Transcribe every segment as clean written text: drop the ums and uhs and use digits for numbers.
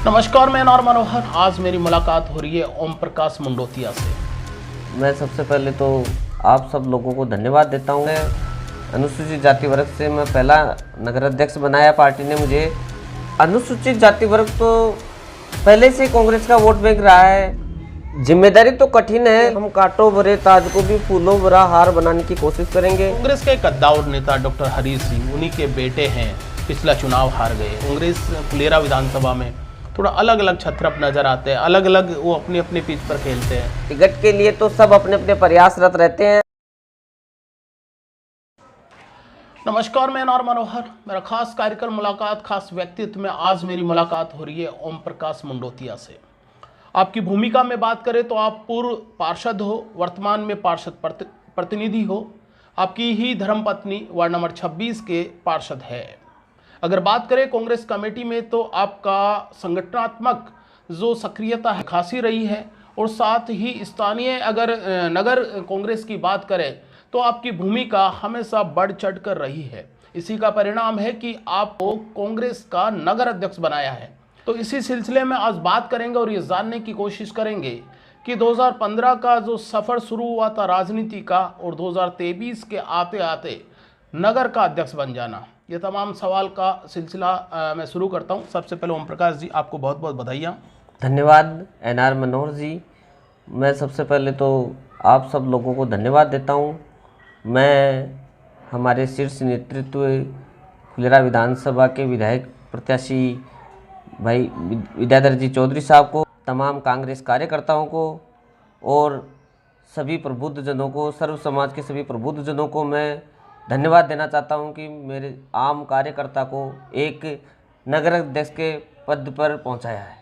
नमस्कार, मैं नार मनोहर। आज मेरी मुलाकात हो रही है ओम प्रकाश मुंडोतिया से। मैं सबसे पहले तो आप सब लोगों को धन्यवाद देता हूँ। अनुसूचित जाति वर्ग से मैं पहला नगर अध्यक्ष बनाया पार्टी ने मुझे। अनुसूचित जाति वर्ग तो पहले से कांग्रेस का वोट बैंक रहा है। जिम्मेदारी तो कठिन है, हम कांटों भरे ताज को भी फूलों भरा हार बनाने की कोशिश करेंगे। कांग्रेस के कद्दावर नेता डॉक्टर हरीश सिंह, उन्हीं के बेटे हैं, पिछला चुनाव हार गए। कांग्रेस फुलेरा विधानसभा में थोड़ा अलग अलग छत्रप नजर आते हैं, अलग अलग वो अपने अपने पिच पर खेलते हैं। टिकट के लिए तो सब अपने अपने प्रयासरत रहते हैं। नमस्कार, मैं नार मनोहर। मेरा खास कार्यक्रम मुलाकात खास व्यक्तित्व में आज मेरी मुलाकात हो रही है ओम प्रकाश मुंडोतिया से। आपकी भूमिका में बात करें तो आप पूर्व पार्षद हो, वर्तमान में पार्षद प्रतिनिधि हो। आपकी ही धर्मपत्नी वार्ड नंबर 26 के पार्षद है। अगर बात करें कांग्रेस कमेटी में तो आपका संगठनात्मक जो सक्रियता है खासी रही है, और साथ ही स्थानीय अगर नगर कांग्रेस की बात करें तो आपकी भूमिका हमेशा बढ़ चढ़ कर रही है। इसी का परिणाम है कि आपको कांग्रेस का नगर अध्यक्ष बनाया है। तो इसी सिलसिले में आज बात करेंगे और ये जानने की कोशिश करेंगे कि 2015 का जो सफ़र शुरू हुआ था राजनीति का, और 2023 के आते आते नगर का अध्यक्ष बन जाना, ये तमाम सवाल का सिलसिला मैं शुरू करता हूँ। सबसे पहले ओम प्रकाश जी, आपको बहुत बहुत बधाइयाँ। धन्यवाद एनआर मनोहर जी। मैं सबसे पहले तो आप सब लोगों को धन्यवाद देता हूँ। मैं हमारे शीर्ष नेतृत्व फुलेरा विधानसभा के विधायक प्रत्याशी भाई विद्याधर जी चौधरी साहब को, तमाम कांग्रेस कार्यकर्ताओं को और सभी प्रबुद्धजनों को, सर्व समाज के सभी प्रबुद्धजनों को मैं धन्यवाद देना चाहता हूं कि मेरे आम कार्यकर्ता को एक नगर अध्यक्ष के पद पर पहुंचाया है।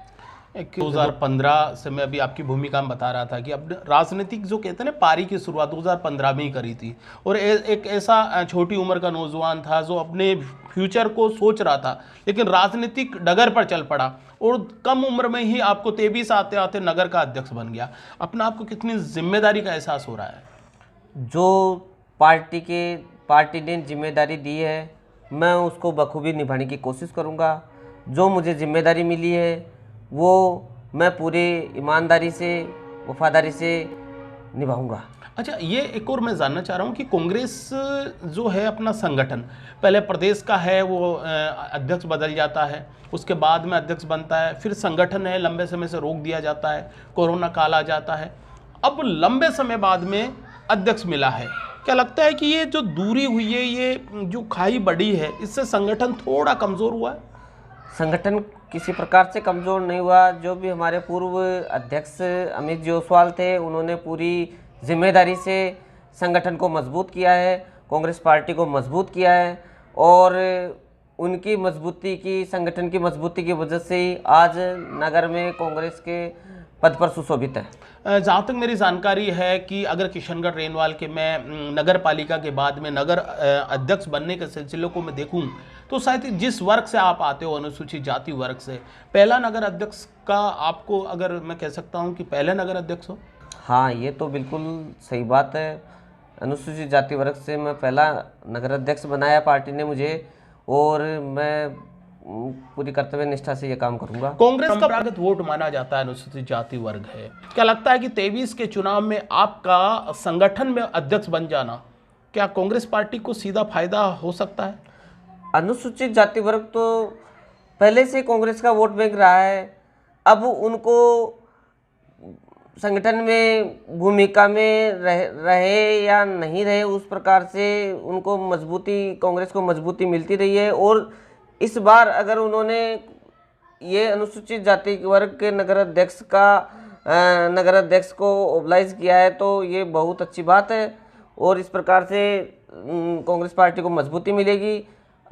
2015 से मैं अभी आपकी भूमिका में बता रहा था कि अब राजनीतिक जो कहते हैं ना, पारी की शुरुआत 2015 में ही करी थी, और एक ऐसा छोटी उम्र का नौजवान था जो अपने फ्यूचर को सोच रहा था, लेकिन राजनीतिक डगर पर चल पड़ा और कम उम्र में ही आपको 23 आते आते नगर का अध्यक्ष बन गया। अपना आपको कितनी जिम्मेदारी का एहसास हो रहा है? जो पार्टी ने जिम्मेदारी दी है, मैं उसको बखूबी निभाने की कोशिश करूंगा। जो मुझे जिम्मेदारी मिली है वो मैं पूरे ईमानदारी से, वफादारी से निभाऊंगा। अच्छा, ये एक और मैं जानना चाह रहा हूँ कि कांग्रेस जो है अपना संगठन पहले प्रदेश का है, वो अध्यक्ष बदल जाता है, उसके बाद में अध्यक्ष बनता है, फिर संगठन है लंबे समय से रोक दिया जाता है, कोरोना काल आ जाता है, अब लंबे समय बाद में अध्यक्ष मिला है। क्या लगता है कि ये जो दूरी हुई है, ये जो खाई बढ़ी है, इससे संगठन थोड़ा कमज़ोर हुआ है? संगठन किसी प्रकार से कमज़ोर नहीं हुआ। जो भी हमारे पूर्व अध्यक्ष अमित जोसवाल थे, उन्होंने पूरी जिम्मेदारी से संगठन को मजबूत किया है, कांग्रेस पार्टी को मजबूत किया है, और उनकी मजबूती की, संगठन की मजबूती की वजह से ही आज नगर में कांग्रेस के पद पर सुशोभित है। जहाँ तक मेरी जानकारी है कि अगर किशनगढ़ रेनवाल के मैं नगर पालिका के बाद में नगर अध्यक्ष बनने के सिलसिले को मैं देखूं तो शायद जिस वर्ग से आप आते हो, अनुसूचित जाति वर्ग से, पहला नगर अध्यक्ष का आपको, अगर मैं कह सकता हूं कि पहले नगर अध्यक्ष हो? हाँ, ये तो बिल्कुल सही बात है। अनुसूचित जाति वर्ग से मैं पहला नगर अध्यक्ष बनाया पार्टी ने मुझे, और मैं पूरी कर्तव्य निष्ठा से ये काम करूंगा। कांग्रेस का परंपरागत वोट माना जाता है, अनुसूचित जाति वर्ग है। क्या लगता है कि 23 के चुनाव में आपका संगठन में अध्यक्ष बन जाना, क्या कांग्रेस पार्टी को सीधा फायदा हो सकता है? अनुसूचित जाति वर्ग तो पहले से कांग्रेस का वोट बैंक रहा है। अब उनको संगठन में भूमिका में रहे या नहीं रहे, उस प्रकार से उनको मजबूती, कांग्रेस को मजबूती मिलती रही है। और इस बार अगर उन्होंने ये अनुसूचित जाति वर्ग के नगर अध्यक्ष को ओबलाइज किया है तो ये बहुत अच्छी बात है, और इस प्रकार से कांग्रेस पार्टी को मजबूती मिलेगी,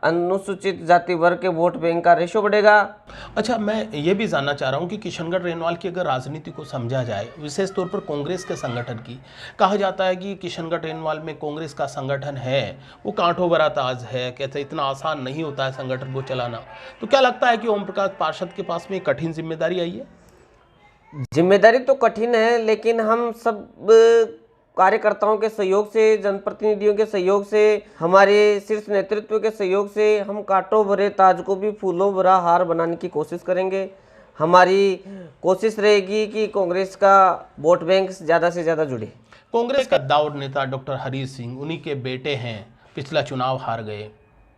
अनुसूचित जाति वर्ग के वोट बैंक का रेशो बढ़ेगा। अच्छा, मैं ये भी जानना चाह रहा हूँ कि किशनगढ़ रेनवाल की अगर राजनीति को समझा जाए, विशेष तौर पर कांग्रेस के संगठन की, कहा जाता है कि किशनगढ़ रेनवाल में कांग्रेस का संगठन है वो कांटों भरा ताज है, कहते इतना आसान नहीं होता है संगठन को चलाना। तो क्या लगता है कि ओम प्रकाश पार्षद के पास में कठिन जिम्मेदारी आई है? जिम्मेदारी तो कठिन है, लेकिन हम सब कार्यकर्ताओं के सहयोग से, जनप्रतिनिधियों के सहयोग से, हमारे शीर्ष नेतृत्व के सहयोग से हम कांटों भरे ताज को भी फूलों भरा हार बनाने की कोशिश करेंगे। हमारी कोशिश रहेगी कि कांग्रेस का वोट बैंक ज़्यादा से ज़्यादा जुड़े। कांग्रेस का दाऊद नेता डॉक्टर हरीश सिंह, उन्हीं के बेटे हैं, पिछला चुनाव हार गए।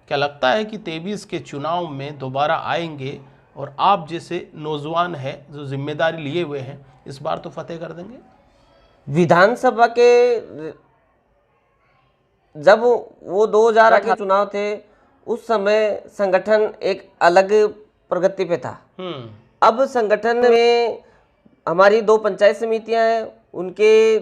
क्या लगता है कि 23 के चुनाव में दोबारा आएंगे और आप जैसे नौजवान हैं जो जिम्मेदारी लिए हुए हैं, इस बार तो फतेह कर देंगे? विधानसभा के जब वो 2018 के चुनाव थे उस समय संगठन एक अलग प्रगति पे था। अब संगठन में हमारी 2 पंचायत समितियां हैं, उनके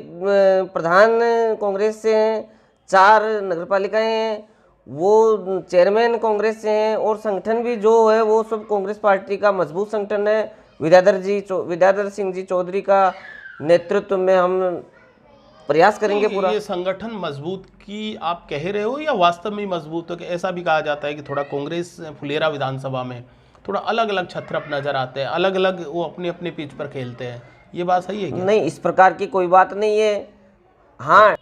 प्रधान कांग्रेस से हैं, 4 नगरपालिकाएं हैं, वो चेयरमैन कांग्रेस से हैं और संगठन भी जो है वो सब कांग्रेस पार्टी का मजबूत संगठन है। विद्याधर सिंह जी चौधरी का नेतृत्व में हम प्रयास करेंगे पूरा। ये संगठन मजबूत की आप कह रहे हो या वास्तव में मजबूत हो? कि ऐसा भी कहा जाता है कि थोड़ा कांग्रेस फुलेरा विधानसभा में थोड़ा अलग अलग छत्रप नजर आते हैं, अलग अलग वो अपने अपने पिच पर खेलते हैं, ये बात सही है क्या? नहीं, इस प्रकार की कोई बात नहीं है। हाँ,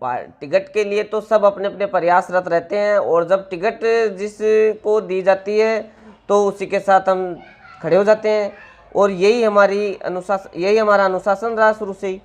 टिकट के लिए तो सब अपने अपने प्रयासरत रहते हैं और जब टिकट जिसको दी जाती है तो उसी के साथ हम खड़े हो जाते हैं और यही हमारा अनुशासन रहा शुरू से ही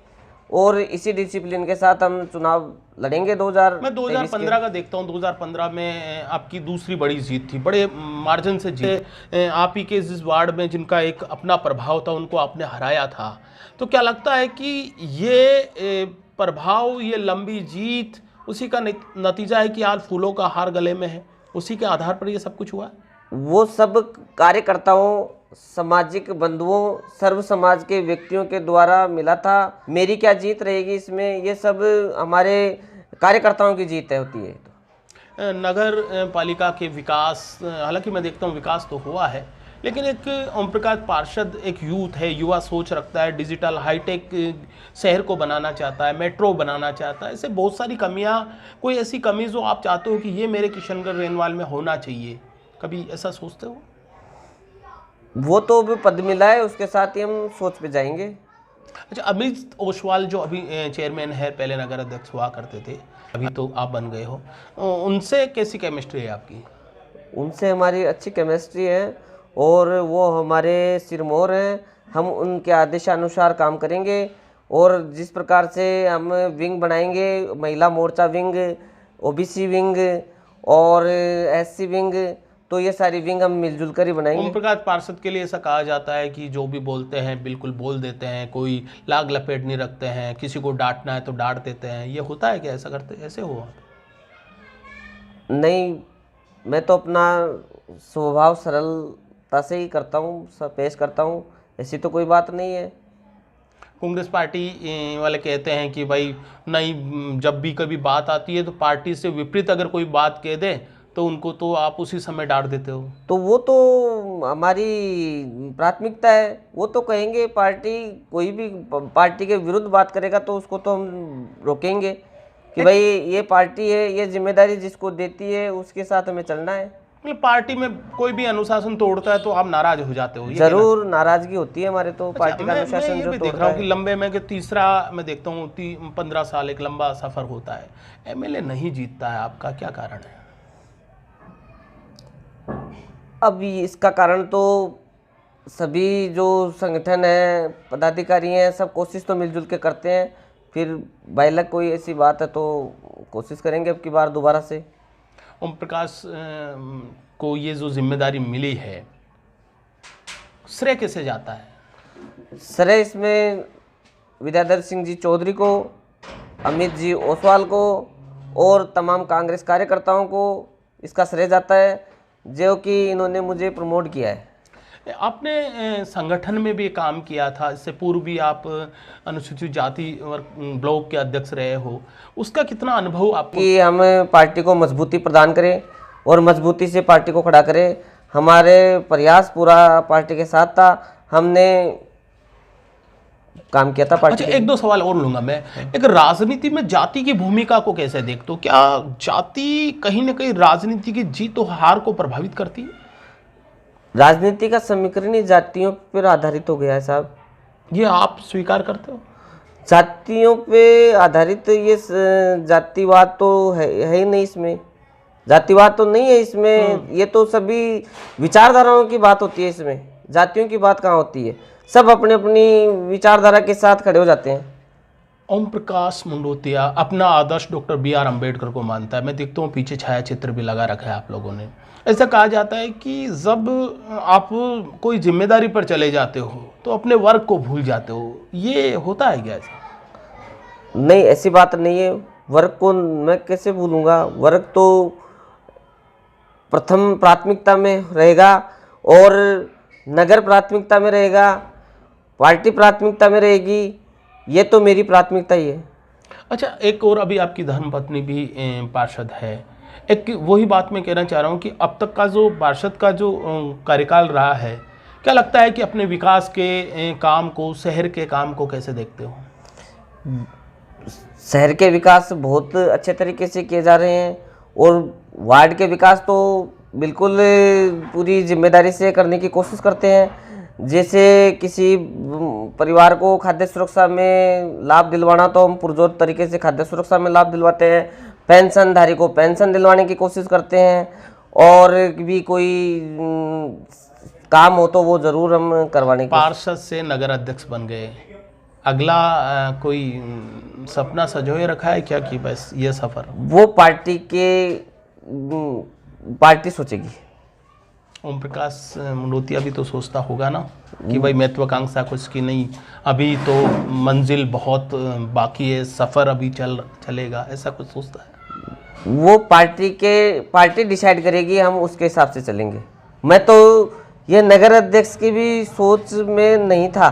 और इसी डिसिप्लिन के साथ हम चुनाव लड़ेंगे। मैं 2015 का देखता हूँ, 2015 में आपकी दूसरी बड़ी जीत थी, बड़े मार्जिन से जीत। आप ही के जिस वार्ड में जिनका एक अपना प्रभाव था उनको आपने हराया था, तो क्या लगता है कि ये प्रभाव, ये लंबी जीत उसी का नतीजा है कि आज फूलों का हार गले में है, उसी के आधार पर ये सब कुछ हुआ? वो सब कार्यकर्ताओं, सामाजिक बंधुओं, सर्व समाज के व्यक्तियों के द्वारा मिला था। मेरी क्या जीत रहेगी इसमें? ये सब हमारे कार्यकर्ताओं की जीत होती है। नगर पालिका के विकास, हालांकि मैं देखता हूँ विकास तो हुआ है, लेकिन एक ओम प्रकाश पार्षद एक यूथ है, युवा सोच रखता है, डिजिटल हाईटेक शहर को बनाना चाहता है, मेट्रो बनाना चाहता है, ऐसे बहुत सारी कमियां, कोई ऐसी कमी जो आप चाहते हो कि ये मेरे किशनगढ़ रेनवाल में होना चाहिए, कभी ऐसा सोचते हो? वो तो भी पद मिला है, उसके साथ ही हम सोच पे जाएंगे। अच्छा, अमित ओसवाल जो अभी चेयरमैन है, पहले नगर अध्यक्ष हुआ करते थे, अभी तो आप बन गए हो, उनसे कैसी केमिस्ट्री है आपकी? उनसे हमारी अच्छी केमिस्ट्री है और वो हमारे सिरमौर हैं। हम उनके आदेशानुसार काम करेंगे और जिस प्रकार से हम विंग बनाएंगे, महिला मोर्चा विंग, ओबीसी विंग और एससी विंग, तो ये सारी विंग हम मिलजुल कर ही बनाएंगे। ओम प्रकाश पार्षद के लिए ऐसा कहा जाता है कि जो भी बोलते हैं बिल्कुल बोल देते हैं, कोई लाग लपेट नहीं रखते हैं, किसी को डांटना है तो डांट देते हैं, ये होता है क्या? ऐसा करते, ऐसे हुआ? नहीं, मैं तो अपना स्वभाव सरलता से ही करता हूँ, सब पेश करता हूँ, ऐसी तो कोई बात नहीं है। कांग्रेस पार्टी वाले कहते हैं कि भाई नहीं, जब भी कभी बात आती है तो पार्टी से विपरीत अगर कोई बात कह दे तो उनको तो आप उसी समय डांट देते हो। तो वो तो हमारी प्राथमिकता है, वो तो कहेंगे, पार्टी कोई भी पार्टी के विरुद्ध बात करेगा तो उसको तो हम रोकेंगे कि भाई ये पार्टी है, ये जिम्मेदारी जिसको देती है उसके साथ हमें चलना है। मतलब पार्टी में कोई भी अनुशासन तोड़ता है तो आप नाराज हो जाते हो? जरूर नाराजगी होती है हमारे, तो पार्टी का अनुशासन जो देख रहा हूँ कि लंबे में कि तीसरा मैं देखता हूँ 15 साल एक लंबा सफर होता है, एमएलए नहीं जीतता है, आपका क्या कारण है? अब इसका कारण तो सभी जो संगठन है, पदाधिकारी हैं, सब कोशिश तो मिलजुल के करते हैं, फिर बाइलक कोई ऐसी बात है तो कोशिश करेंगे अब की बार दोबारा से। ओम प्रकाश को ये जो जिम्मेदारी मिली है, श्रेय किसे जाता है? श्रेय इसमें विद्याधर सिंह जी चौधरी को, अमित जी ओसवाल को और तमाम कांग्रेस कार्यकर्ताओं को इसका श्रेय जाता है, जो कि इन्होंने मुझे प्रमोट किया है। आपने संगठन में भी काम किया था, इससे पूर्व भी आप अनुसूचित जाति ब्लॉक के अध्यक्ष रहे हो, उसका कितना अनुभव आपको? कि हम पार्टी को मजबूती प्रदान करें और मजबूती से पार्टी को खड़ा करें, हमारे प्रयास पूरा पार्टी के साथ था, हमने काम किया था पार्टी। अच्छा, एक दो सवाल और लूंगा मैं। एक राजनीति में जाति की भूमिका को कैसे देखते हो? क्या जाति कहीं ना कहीं राजनीति की जीत और हार को प्रभावित करती है? राजनीति का समीकरण ही जातियों पर आधारित हो गया है साहब, ये आप स्वीकार करते हो? जातियों पे आधारित ये जातिवाद तो है ही नहीं, इसमें जातिवाद तो नहीं है इसमें, ये तो सभी विचारधाराओं की बात होती है इसमें। जातियों की बात कहाँ होती है, सब अपनी अपनी विचारधारा के साथ खड़े हो जाते हैं। ओम प्रकाश मुंडोतिया अपना आदर्श डॉक्टर B.R. अम्बेडकर को मानता है। मैं देखता हूँ पीछे छाया चित्र भी लगा रखा है आप लोगों ने। ऐसा कहा जाता है कि जब आप कोई जिम्मेदारी पर चले जाते हो तो अपने वर्क को भूल जाते हो, ये होता है क्या ऐसा? नहीं, ऐसी बात नहीं है। वर्क को मैं कैसे भूलूंगा? वर्क तो प्रथम प्राथमिकता में रहेगा और नगर प्राथमिकता में रहेगा, पार्टी प्राथमिकता में रहेगी, ये तो मेरी प्राथमिकता ही है। अच्छा, एक और अभी आपकी धर्मपत्नी भी पार्षद है। एक वही बात मैं कहना चाह रहा हूँ कि अब तक का जो पार्षद का जो कार्यकाल रहा है, क्या लगता है कि अपने विकास के काम को, शहर के काम को कैसे देखते हो? शहर के विकास बहुत अच्छे तरीके से किए जा रहे हैं और वार्ड के विकास तो बिल्कुल पूरी जिम्मेदारी से करने की कोशिश करते हैं। जैसे किसी परिवार को खाद्य सुरक्षा में लाभ दिलवाना तो हम पुरजोर तरीके से खाद्य सुरक्षा में लाभ दिलवाते हैं, पेंशनधारी को पेंशन दिलवाने की कोशिश करते हैं, और भी कोई काम हो तो वो ज़रूर हम करवाने की। पार्षद से नगर अध्यक्ष बन गए, अगला कोई सपना सजोए रखा है क्या कि बस ये सफ़र? वो पार्टी सोचेगी। ओम प्रकाश मुंडोतिया भी तो सोचता होगा ना कि भाई महत्वाकांक्षा कुछ की नहीं, अभी तो मंजिल बहुत बाकी है, सफ़र अभी चलेगा, ऐसा कुछ सोचता है? वो पार्टी डिसाइड करेगी, हम उसके हिसाब से चलेंगे। मैं तो ये नगर अध्यक्ष की भी सोच में नहीं था,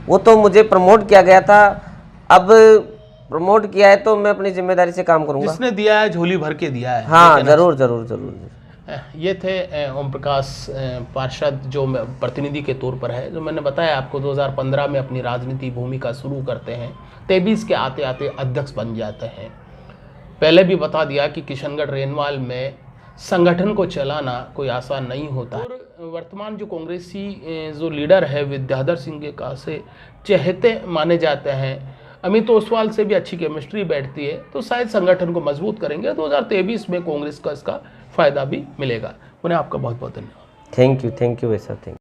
वो तो मुझे प्रमोट किया गया था। अब प्रमोट किया है तो मैं अपनी जिम्मेदारी से काम करूंगा। जिसने दिया है झोली भर के दिया है। हाँ, जरूर जरूर जरूर। ये थे ओम प्रकाश पार्षद, जो प्रतिनिधि के तौर पर है। जो मैंने बताया आपको, 2015 में अपनी राजनीति भूमिका शुरू करते हैं, 23 के आते आते अध्यक्ष बन जाते हैं। पहले भी बता दिया कि किशनगढ़ रेनवाल में संगठन को चलाना कोई आसान नहीं होता। और वर्तमान जो कांग्रेसी जो लीडर है विद्याधर सिंह के से चहेते माने जाते हैं। अमित ओसवाल से भी अच्छी केमिस्ट्री बैठती है, तो शायद संगठन को मजबूत करेंगे। 2023 में कांग्रेस का इसका फायदा भी मिलेगा। उन्हें आपका बहुत बहुत धन्यवाद। थैंक यू वैसा। थैंक